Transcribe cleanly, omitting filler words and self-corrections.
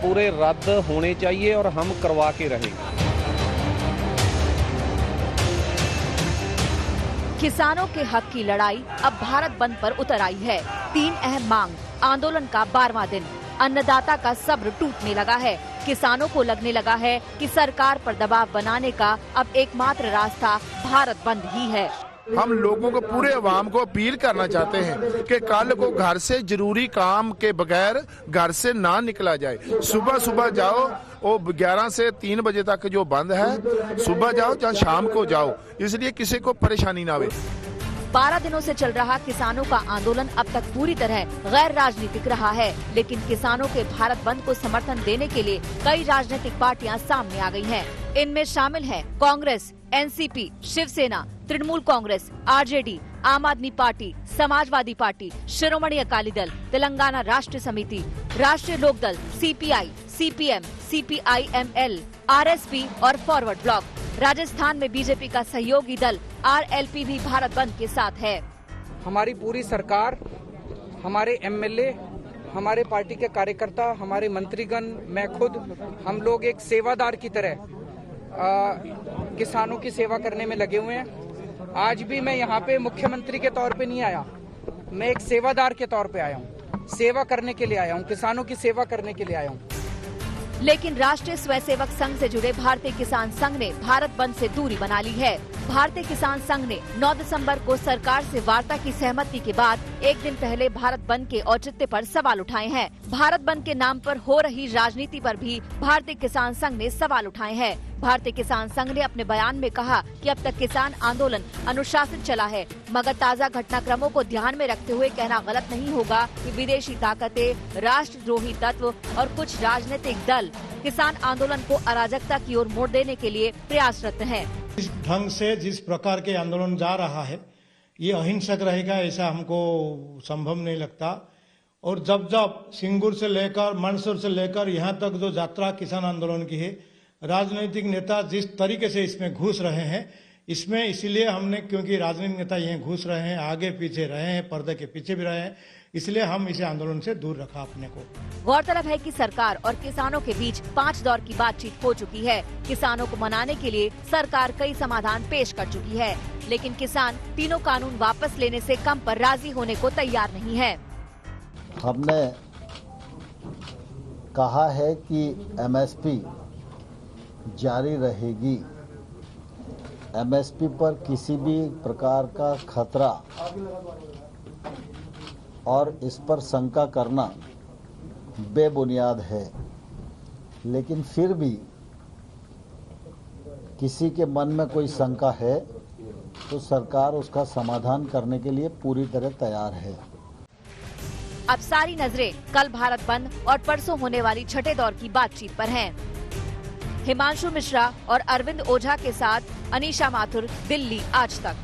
पूरे रद्द होने चाहिए और हम करवा के रहेंगे। किसानों के हक की लड़ाई अब भारत बंद पर उतर आई है। 3 अहम मांग, आंदोलन का 12वां दिन। अन्नदाता का सब्र टूटने लगा है। किसानों को लगने लगा है कि सरकार पर दबाव बनाने का अब एकमात्र रास्ता भारत बंद ही है। हम लोगों को, पूरे अवाम को अपील करना चाहते हैं कि कल को घर से जरूरी काम के बगैर घर से ना निकला जाए। सुबह सुबह जाओ, वो 11 से 3 बजे तक जो बंद है, सुबह जाओ या शाम को जाओ, इसलिए किसी को परेशानी ना आवे। 12 दिनों से चल रहा किसानों का आंदोलन अब तक पूरी तरह गैर राजनीतिक रहा है, लेकिन किसानों के भारत बंद को समर्थन देने के लिए कई राजनीतिक पार्टियां सामने आ गई हैं। इनमें शामिल हैं Congress, NCP, Shivsena, Trinamool Congress, RJD, Aam Aadmi Party, Samajwadi Party, Shiromani Akali Dal, Telangana Rashtra Samithi, Rashtriya Lokdal, CPI, CPM, CPIML, RSP और फॉरवर्ड ब्लॉक। राजस्थान में बीजेपी का सहयोगी दल आरएलपी भी भारत बंद के साथ है। हमारी पूरी सरकार, हमारे एमएलए, हमारे पार्टी के कार्यकर्ता, हमारे मंत्रीगण, मैं खुद, हम लोग एक सेवादार की तरह किसानों की सेवा करने में लगे हुए हैं। आज भी मैं यहाँ पे मुख्यमंत्री के तौर पे नहीं आया, मैं एक सेवादार के तौर पे आया हूँ, सेवा करने के लिए आया हूँ, किसानों की सेवा करने के लिए आया हूँ। लेकिन राष्ट्रीय स्वयंसेवक संघ से जुड़े भारतीय किसान संघ ने भारत बंद से दूरी बना ली है। भारतीय किसान संघ ने 9 दिसंबर को सरकार से वार्ता की सहमति के बाद एक दिन पहले भारत बंद के औचित्य पर सवाल उठाए हैं। भारत बंद के नाम पर हो रही राजनीति पर भी भारतीय किसान संघ ने सवाल उठाए हैं। भारतीय किसान संघ ने अपने बयान में कहा कि अब तक किसान आंदोलन अनुशासित चला है, मगर ताज़ा घटनाक्रमों को ध्यान में रखते हुए कहना गलत नहीं होगा कि विदेशी ताकतें, राष्ट्रद्रोही तत्व और कुछ राजनीतिक दल किसान आंदोलन को अराजकता की ओर मोड़ देने के लिए प्रयासरत हैं। इस ढंग से जिस प्रकार के आंदोलन जा रहा है, ये अहिंसक रहेगा ऐसा हमको संभव नहीं लगता। और जब जब सिंगूर से लेकर, मंदसौर से लेकर यहाँ तक जो यात्रा किसान आंदोलन की है, राजनीतिक नेता जिस तरीके से इसमें घुस रहे हैं, इसमें इसीलिए हमने, क्योंकि राजनीतिक नेता यहाँ घुस रहे हैं, आगे पीछे रहे हैं, पर्दे के पीछे भी रहे हैं, इसलिए हम इसे आंदोलन से दूर रखा अपने को। गौरतलब है कि सरकार और किसानों के बीच 5 दौर की बातचीत हो चुकी है। किसानों को मनाने के लिए सरकार कई समाधान पेश कर चुकी है, लेकिन किसान तीनों कानून वापस लेने से कम पर राजी होने को तैयार नहीं है। हमने कहा है कि एमएसपी जारी रहेगी। एमएसपी पर किसी भी प्रकार का खतरा और इस पर शंका करना बेबुनियाद है, लेकिन फिर भी किसी के मन में कोई शंका है तो सरकार उसका समाधान करने के लिए पूरी तरह तैयार है। अब सारी नजरें कल भारत बंद और परसों होने वाली छठे दौर की बातचीत पर हैं। हिमांशु मिश्रा और अरविंद ओझा के साथ अनीशा माथुर, दिल्ली आज तक।